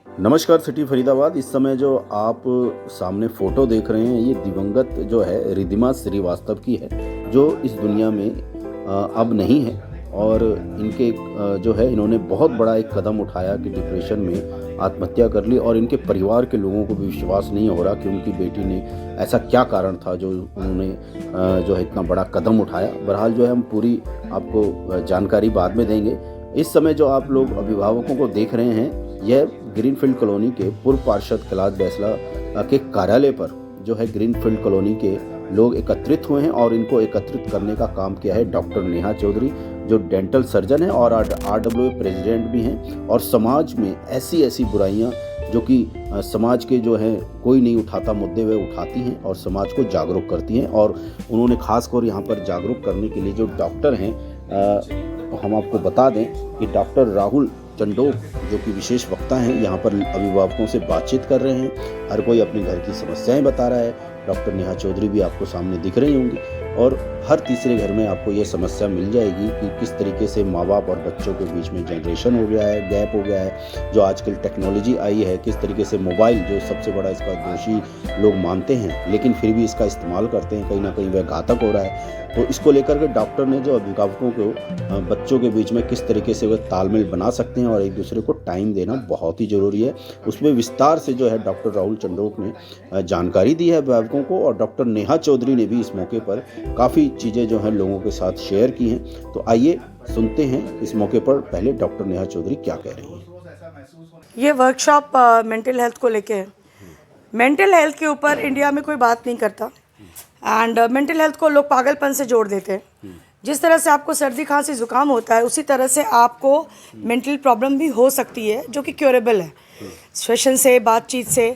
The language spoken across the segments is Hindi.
नमस्कार सिटी फरीदाबाद। इस समय जो आप सामने फ़ोटो देख रहे हैं, ये दिवंगत जो है रिद्धिमा श्रीवास्तव की है, जो इस दुनिया में अब नहीं है। और इनके जो है इन्होंने बहुत बड़ा एक कदम उठाया कि डिप्रेशन में आत्महत्या कर ली। और इनके परिवार के लोगों को भी विश्वास नहीं हो रहा कि उनकी बेटी ने ऐसा क्या कारण था जो उन्होंने जो है इतना बड़ा कदम उठाया। बहरहाल जो है हम पूरी आपको जानकारी बाद में देंगे। इस समय जो आप लोग अभिभावकों को देख रहे हैं, यह ग्रीनफील्ड कॉलोनी के पूर्व पार्षद कैलाश बैसला के कार्यालय पर जो है ग्रीनफील्ड कॉलोनी के लोग एकत्रित हुए हैं। और इनको एकत्रित करने का काम किया है डॉक्टर नेहा चौधरी, जो डेंटल सर्जन है और RWA प्रेसिडेंट भी हैं। और समाज में ऐसी बुराइयां जो कि समाज के जो है कोई नहीं उठाता मुद्दे, वे उठाती हैं और समाज को जागरूक करती हैं। और उन्होंने खासकर यहाँ पर जागरूक करने के लिए जो डॉक्टर हैं, हम आपको बता दें कि डॉक्टर राहुल चंडोक जो कि विशेष वक्ता हैं, यहाँ पर अभिभावकों से बातचीत कर रहे हैं। हर कोई अपने घर की समस्याएं बता रहा है। डॉक्टर नेहा चौधरी भी आपको सामने दिख रही होंगी। और हर तीसरे घर में आपको ये समस्या मिल जाएगी कि किस तरीके से माँ बाप और बच्चों के बीच में जनरेशन हो गया है, गैप हो गया है। जो आजकल टेक्नोलॉजी आई है, किस तरीके से मोबाइल जो सबसे बड़ा इसका दोषी लोग मानते हैं, लेकिन फिर भी इसका इस्तेमाल करते हैं, कहीं ना कहीं वह घातक हो रहा है। तो इसको लेकर के डॉक्टर ने जो अभिभावकों को बच्चों के बीच में किस तरीके से वह तालमेल बना सकते हैं और एक दूसरे को टाइम देना बहुत ही ज़रूरी है, उसमें विस्तार से जो है डॉक्टर राहुल चंडोक ने जानकारी दी है अभिभावकों को। और डॉक्टर नेहा चौधरी ने भी इस मौके पर काफ़ी चीज़ें जो हैं लोगों के साथ शेयर की हैं। तो आइए सुनते हैं इस मौके पर पहले डॉक्टर नेहा चौधरी क्या कह रही हैं। ये वर्कशॉप मेंटल हेल्थ को लेके है। मेंटल हेल्थ के ऊपर इंडिया में कोई बात नहीं करता एंड मेंटल हेल्थ को लोग पागलपन से जोड़ देते हैं। जिस तरह से आपको सर्दी खांसी ज़ुकाम होता है, उसी तरह से आपको मेंटल प्रॉब्लम भी हो सकती है, जो कि क्योरेबल है। सेशन से, बातचीत से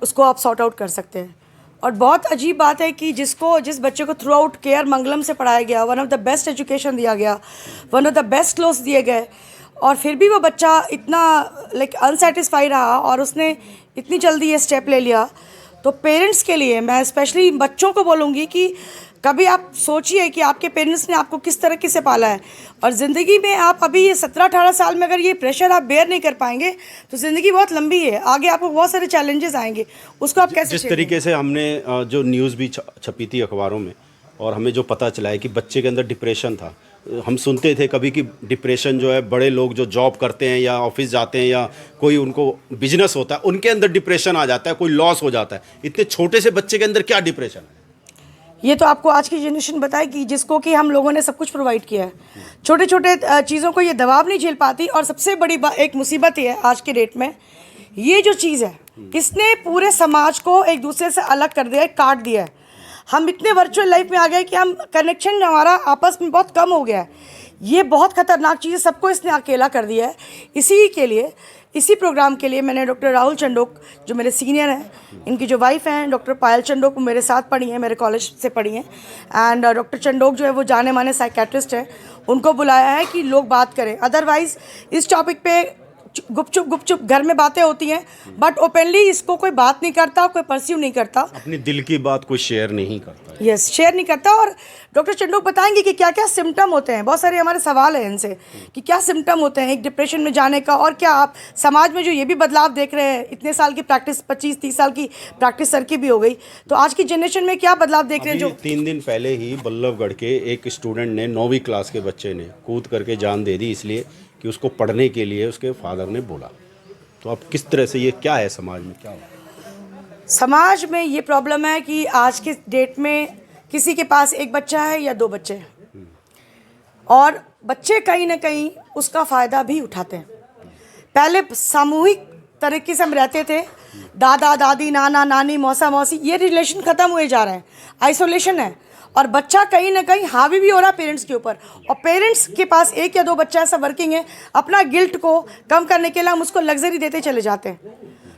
उसको आप सॉर्ट आउट कर सकते हैं। और बहुत अजीब बात है कि जिस बच्चे को थ्रू आउट केयर मंगलम से पढ़ाया गया, one of the best education दिया गया, one of the best clothes दिए गए, और फिर भी वो बच्चा इतना अनसेटिस्फाई रहा और उसने इतनी जल्दी ये स्टेप ले लिया। तो पेरेंट्स के लिए मैं स्पेशली बच्चों को बोलूँगी कि कभी आप सोचिए कि आपके पेरेंट्स ने आपको किस तरीके से पाला है। और ज़िंदगी में आप अभी ये 17-18 साल में अगर ये प्रेशर आप बेयर नहीं कर पाएंगे तो ज़िंदगी बहुत लंबी है, आगे आपको बहुत सारे चैलेंजेस आएंगे। उसको आप कैसे जिस तरीके से हमने जो न्यूज़ भी छपी थी अखबारों में, और हमें जो पता चला है कि बच्चे के अंदर डिप्रेशन था। हम सुनते थे कभी कि डिप्रेशन जो है बड़े लोग जो जॉब करते हैं या ऑफिस जाते हैं या कोई उनको बिजनेस होता है, उनके अंदर डिप्रेशन आ जाता है, कोई लॉस हो जाता है। इतने छोटे से बच्चे के अंदर क्या डिप्रेशन है? ये तो आपको आज की जनरेशन बताएगी, जिसको कि हम लोगों ने सब कुछ प्रोवाइड किया है। छोटे छोटे चीज़ों को ये दबाव नहीं झेल पाती। और सबसे बड़ी एक मुसीबत ये है आज के डेट में, ये जो चीज़ है इसने पूरे समाज को एक दूसरे से अलग कर दिया है, काट दिया है। हम इतने वर्चुअल लाइफ में आ गए कि हम कनेक्शन हमारा आपस में बहुत कम हो गया है। ये बहुत ख़तरनाक चीज़ है, सबको इसने अकेला कर दिया है। इसी प्रोग्राम के लिए मैंने डॉक्टर राहुल चंडोक, जो मेरे सीनियर हैं, इनकी जो वाइफ हैं डॉक्टर पायल चंडोक, मेरे साथ पढ़ी हैं, मेरे कॉलेज से पढ़ी हैं। एंड डॉक्टर चंडोक जो है वो जाने माने साइकेट्रिस्ट हैं, उनको बुलाया है कि लोग बात करें। अदरवाइज़ इस टॉपिक पे गुपचुप घर में बातें होती हैं, बट ओपनली इसको कोई बात नहीं करता, कोई परस्यू नहीं करता, अपनी दिल की बात कोई शेयर नहीं करता। यस, शेयर नहीं करता। और डॉक्टर चंडोक बताएंगे कि क्या क्या सिम्टम होते हैं। बहुत सारे हमारे सवाल हैं इनसे कि क्या सिम्टम होते हैं एक डिप्रेशन में जाने का, और क्या आप समाज में जो ये भी बदलाव देख रहे हैं, इतने साल की प्रैक्टिस, 25-30 साल की प्रैक्टिस सर की भी हो गई, तो आज की जनरेशन में क्या बदलाव देख रहे हैं। जो 3 दिन पहले ही बल्लभगढ़ के एक स्टूडेंट ने, 9वीं क्लास के बच्चे ने कूद करके जान दे दी, इसलिए कि उसको पढ़ने के लिए उसके फादर ने बोला। तो अब किस तरह से ये क्या है समाज में, क्या हो? समाज में ये प्रॉब्लम है कि आज के डेट में किसी के पास एक बच्चा है या 2 बच्चे हैं, और बच्चे कहीं ना कहीं उसका फ़ायदा भी उठाते हैं। पहले सामूहिक तरीके से हम रहते थे, दादा दादी, नाना नानी, मौसा मौसी, ये रिलेशन ख़त्म हुए जा रहे हैं, आइसोलेशन है। और बच्चा कहीं ना कहीं हावी भी हो रहा है पेरेंट्स के ऊपर। और पेरेंट्स के पास 1 या 2 बच्चा ऐसा वर्किंग है, अपना गिल्ट को कम करने के लिए हम उसको लग्जरी देते चले जाते हैं।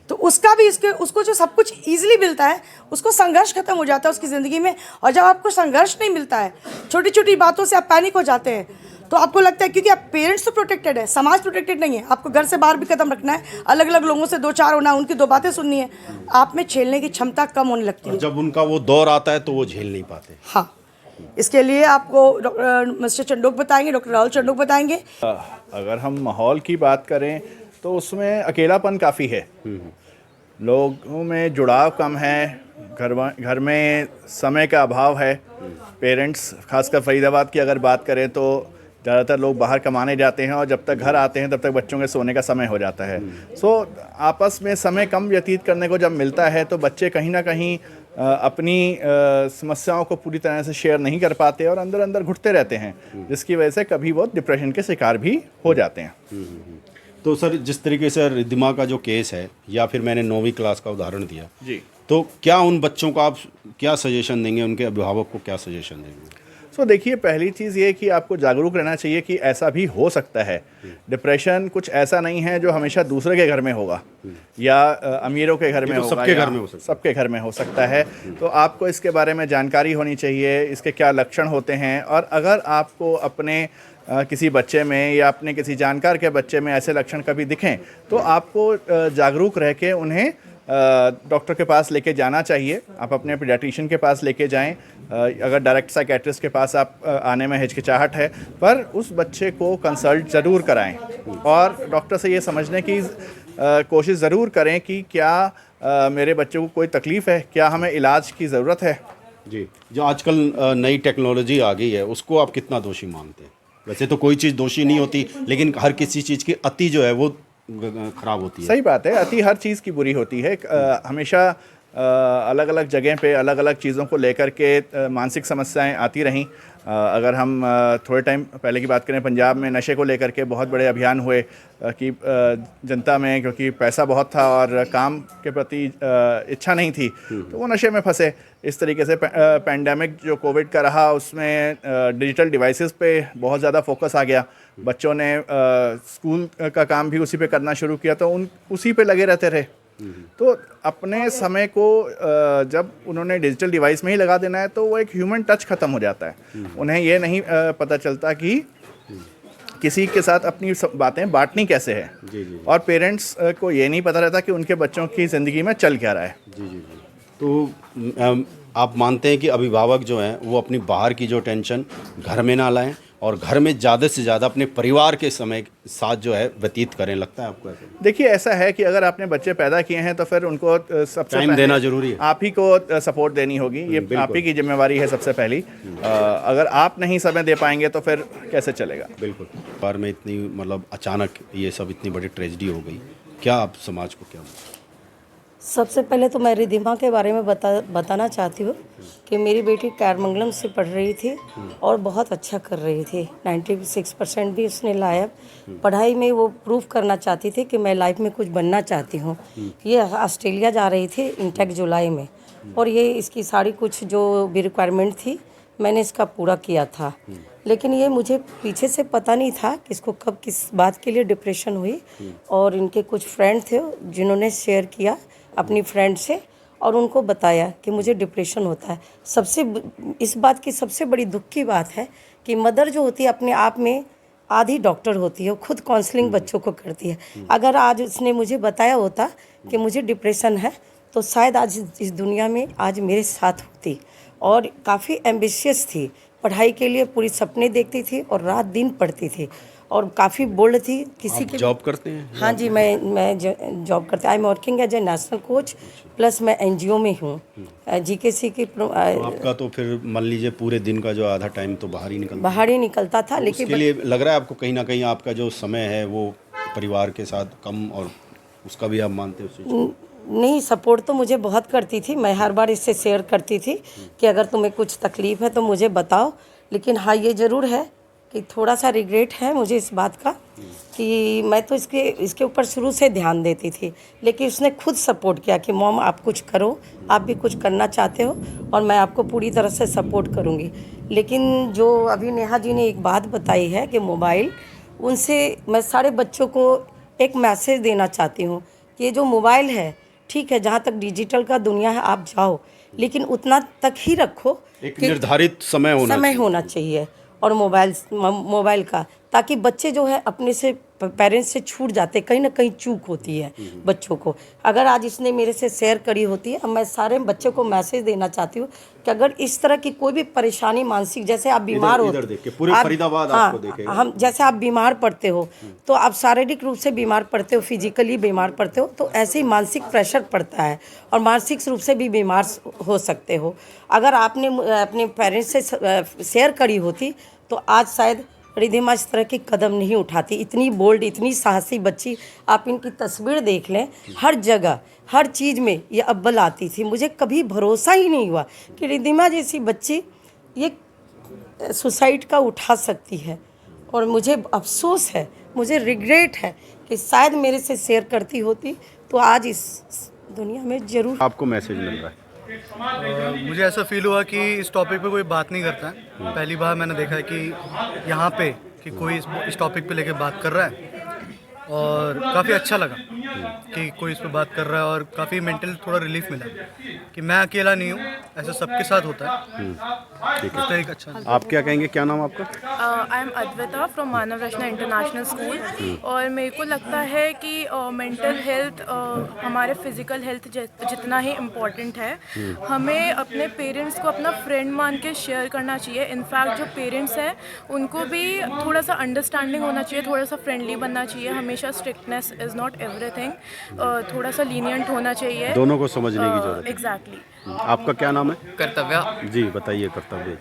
तो उसका भी उसको जो सब कुछ ईजिली मिलता है, उसको संघर्ष खत्म हो जाता है उसकी ज़िंदगी में। और जब आपको संघर्ष नहीं मिलता है, छोटी छोटी बातों से आप पैनिक हो जाते हैं, तो आपको लगता है क्योंकि आप पेरेंट्स तो प्रोटेक्टेड है, समाज प्रोटेक्टेड नहीं है, आपको घर से बाहर भी कदम रखना है, अलग अलग लोगों से 2-4 होना, उनकी 2 बातें सुननी है, आप में झेलने की क्षमता कम होने लगती है। जब उनका वो दौर आता है तो वो झेल नहीं पाते। हाँ, इसके लिए आपको मिस्टर चंडोक बताएंगे, डॉक्टर राहुल चंडोक बताएंगे। अगर हम माहौल की बात करें तो उसमें अकेलापन काफ़ी है, लोगों में जुड़ाव कम है, घर में समय का अभाव है। पेरेंट्स, खासकर फरीदाबाद की अगर बात करें तो ज़्यादातर लोग बाहर कमाने जाते हैं और जब तक घर आते हैं तब तक बच्चों के सोने का समय हो जाता है। आपस में समय कम व्यतीत करने को जब मिलता है तो बच्चे कहीं ना कहीं अपनी समस्याओं को पूरी तरह से शेयर नहीं कर पाते और अंदर अंदर घुटते रहते हैं, जिसकी वजह से कभी वो डिप्रेशन के शिकार भी हो जाते हैं। तो सर, जिस तरीके से रिद्धिमा का जो केस है, या फिर मैंने 9वीं क्लास का उदाहरण दिया जी, तो क्या उन बच्चों को आप क्या सजेशन देंगे, उनके अभिभावक को क्या सजेशन देंगे? देखिए, पहली चीज़ ये कि आपको जागरूक रहना चाहिए कि ऐसा भी हो सकता है। डिप्रेशन कुछ ऐसा नहीं है जो हमेशा दूसरे के घर में होगा या अमीरों के घर में होगा, सबके घर में हो सकता है। सबके घर में हो सकता है। तो आपको इसके बारे में जानकारी होनी चाहिए, इसके क्या लक्षण होते हैं, और अगर आपको अपने किसी बच्चे में या अपने किसी जानकार के बच्चे में ऐसे लक्षण कभी दिखें तो आपको जागरूक रह के उन्हें डॉक्टर के पास लेके जाना चाहिए। आप अपने पीडियाट्रिशियन के पास लेके जाएं। अगर डायरेक्ट साइकेट्रिस्ट के पास आप आने में हिचकिचाहट है, पर उस बच्चे को कंसल्ट ज़रूर कराएं और डॉक्टर से ये समझने की कोशिश ज़रूर करें कि क्या मेरे बच्चे को कोई तकलीफ़ है, क्या हमें इलाज की ज़रूरत है। जी, जो आजकल नई टेक्नोलॉजी आ गई है उसको आप कितना दोषी मानते हैं? वैसे तो कोई चीज़ दोषी नहीं होती, लेकिन हर किसी चीज़ की अति जो है वो खराब होती है। सही बात है, अति हर चीज़ की बुरी होती है। हमेशा अलग अलग जगह पे अलग अलग चीज़ों को लेकर के मानसिक समस्याएं आती रहीं। अगर हम थोड़े टाइम पहले की बात करें, पंजाब में नशे को लेकर के बहुत बड़े अभियान हुए कि जनता में, क्योंकि पैसा बहुत था और काम के प्रति इच्छा नहीं थी, तो वो नशे में फंसे। इस तरीके से पैंडेमिक जो कोविड का रहा उसमें डिजिटल डिवाइसेस पे बहुत ज़्यादा फोकस आ गया। बच्चों ने स्कूल का काम भी उसी पे करना शुरू किया, तो उसी पे लगे रहते रहे। तो अपने समय को जब उन्होंने डिजिटल डिवाइस में ही लगा देना है तो वो एक ह्यूमन टच ख़त्म हो जाता है। उन्हें ये नहीं पता चलता कि किसी के साथ अपनी बातें बांटनी कैसे है। जी। और पेरेंट्स को ये नहीं पता रहता कि उनके बच्चों की ज़िंदगी में चल क्या रहा है। जी। तो आप मानते हैं कि अभिभावक जो हैं वो अपनी बाहर की जो टेंशन घर में ना लाएं और घर में ज़्यादा से ज़्यादा अपने परिवार के समय साथ जो है व्यतीत करें, लगता है आपको ऐसा? देखिए, ऐसा है कि अगर आपने बच्चे पैदा किए हैं तो फिर उनको सबसे टाइम देना जरूरी है। आप ही को सपोर्ट देनी होगी, ये आप ही की जिम्मेवारी है सबसे पहली। अगर आप नहीं समय दे पाएंगे तो फिर कैसे चलेगा। बिल्कुल। बार में इतनी मतलब अचानक ये सब इतनी बड़ी ट्रेजेडी हो गई, क्या आप समाज को क्या? सबसे पहले तो मैं रिद्धिमा के बारे में बताना चाहती हूँ कि मेरी बेटी कैरमंगलम से पढ़ रही थी और बहुत अच्छा कर रही थी। 96% भी उसने लाया। पढ़ाई में वो प्रूव करना चाहती थी कि मैं लाइफ में कुछ बनना चाहती हूँ। ये ऑस्ट्रेलिया जा रही थी इंटेक जुलाई में, और ये इसकी सारी कुछ जो भी रिक्वायरमेंट थी मैंने इसका पूरा किया था। लेकिन ये मुझे पीछे से पता नहीं था कि इसको कब किस बात के लिए डिप्रेशन हुई, और इनके कुछ फ्रेंड थे जिन्होंने शेयर किया अपनी फ्रेंड से और उनको बताया कि मुझे डिप्रेशन होता है। इस बात की सबसे बड़ी दुख की बात है कि मदर जो होती है अपने आप में आधी डॉक्टर होती है, वो खुद काउंसलिंग बच्चों को करती है। अगर आज उसने मुझे बताया होता कि मुझे डिप्रेशन है तो शायद आज इस दुनिया में आज मेरे साथ होती। और काफ़ी एम्बिशियस थी, पढ़ाई के लिए पूरी सपने देखती थी और रात दिन पढ़ती थी और काफ़ी बोल्ड थी। किसी के जॉब करते हैं? हाँ जी, मैं जॉब करती। I am working as a national coach, plus मैं एनजीओ में हूँ जीकेसी की। तो आपका तो फिर मान लीजिए पूरे दिन का जो आधा टाइम तो बाहर ही निकलता था। लेकिन उसके लिए लग रहा है आपको कहीं ना कहीं आपका जो समय है वो परिवार के साथ कम, और उसका भी आप मानते हो? नहीं, सपोर्ट तो मुझे बहुत करती थी। मैं हर बार इससे शेयर करती थी कि अगर तुम्हें कुछ तकलीफ़ है तो मुझे बताओ। लेकिन हाँ, ये ज़रूर है कि थोड़ा सा रिग्रेट है मुझे इस बात का कि मैं तो इसके ऊपर शुरू से ध्यान देती थी, लेकिन उसने खुद सपोर्ट किया कि मॉम आप कुछ करो, आप भी कुछ करना चाहते हो और मैं आपको पूरी तरह से सपोर्ट करूँगी। लेकिन जो अभी नेहा जी ने एक बात बताई है कि मोबाइल, उनसे मैं सारे बच्चों को एक मैसेज देना चाहती हूँ कि ये जो मोबाइल है, ठीक है, जहाँ तक डिजिटल का दुनिया है आप जाओ, लेकिन उतना तक ही रखो, एक निर्धारित समय होना चाहिए और मोबाइल का, ताकि बच्चे जो है अपने से पेरेंट्स से छूट जाते, कहीं ना कहीं चूक होती है बच्चों को। अगर आज इसने मेरे से शेयर करी होती है, अब मैं सारे बच्चों को मैसेज देना चाहती हूँ कि अगर इस तरह की कोई भी परेशानी मानसिक, जैसे आप बीमार हो, इधर देख के पूरे फरीदाबाद आपको देखेगा। हम जैसे आप बीमार पड़ते हो तो आप शारीरिक रूप से बीमार पड़ते हो, फिजिकली बीमार पड़ते हो, तो ऐसे ही मानसिक प्रेशर पड़ता है और मानसिक रूप से भी बीमार हो सकते हो। अगर आपने अपने पेरेंट्स से शेयर करी होती तो आज शायद रिधिमा इस तरह की कदम नहीं उठाती। इतनी बोल्ड, इतनी साहसी बच्ची, आप इनकी तस्वीर देख लें, हर जगह हर चीज़ में ये अव्वल आती थी। मुझे कभी भरोसा ही नहीं हुआ कि रिधिमा जैसी बच्ची ये सुसाइड का उठा सकती है, और मुझे अफसोस है, मुझे रिग्रेट है कि शायद मेरे से शेयर करती होती तो आज इस दुनिया में ज़रूर। आपको मैसेज मिल रहा है? मुझे ऐसा फील हुआ कि इस टॉपिक पे कोई बात नहीं करता है। पहली बार मैंने देखा है कि यहाँ पे कि कोई इस टॉपिक पे लेके बात कर रहा है, और काफ़ी अच्छा लगा कि कोई इस पे बात कर रहा है, और काफ़ी मेंटल थोड़ा रिलीफ मिला कि मैं अकेला नहीं हूँ, ऐसा सबके साथ होता है। ठीक तो एक अच्छा आप क्या कहेंगे, क्या नाम आपका? I am Advita from Manav Rachna international school. और मेरे को लगता है कि मेंटल हेल्थ हमारे फिज़िकल हेल्थ जितना ही इम्पॉर्टेंट है। हमें अपने पेरेंट्स को अपना फ्रेंड मान के शेयर करना चाहिए। इनफैक्ट जो पेरेंट्स हैं उनको भी थोड़ा सा अंडरस्टैंडिंग होना चाहिए, थोड़ा सा फ्रेंडली बनना चाहिए। हमेशा स्ट्रिक्टनेस इज़ नॉट एवरीथिंग, थोड़ा सा लीनियंट होना चाहिए। दोनों को समझने की जरूरत है। एग्जैक्टली। आपका क्या नाम है? कर्तव्य। जी बताइए कर्तव्य।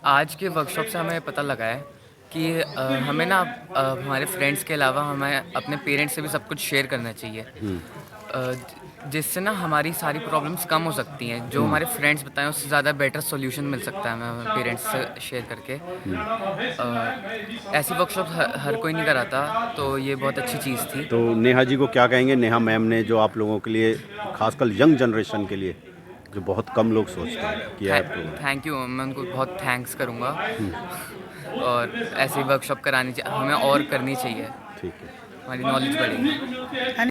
आज के वर्कशॉप से हमें पता लगा है कि हमें ना हमारे फ्रेंड्स के अलावा हमें अपने पेरेंट्स से भी सब कुछ शेयर करना चाहिए, जिससे ना हमारी सारी प्रॉब्लम्स कम हो सकती हैं। जो हमारे फ्रेंड्स बताएं उससे ज़्यादा बेटर सॉल्यूशन मिल सकता है हमें पेरेंट्स से शेयर करके। ऐसी वर्कशॉप हर कोई नहीं कराता, तो ये बहुत अच्छी चीज़ थी। तो नेहा जी को क्या कहेंगे? नेहा मैम ने जो आप लोगों के लिए, खासकर यंग जनरेशन के लिए, जो बहुत कम लोग सोचते हैं, किया है। थैंक यू, मैं उनको बहुत थैंक्स करूँगा। और ऐसी वर्कशॉप करानी चाहिए हमें, और करनी चाहिए। ठीक है, हमारी नॉलेज बढ़ेगी।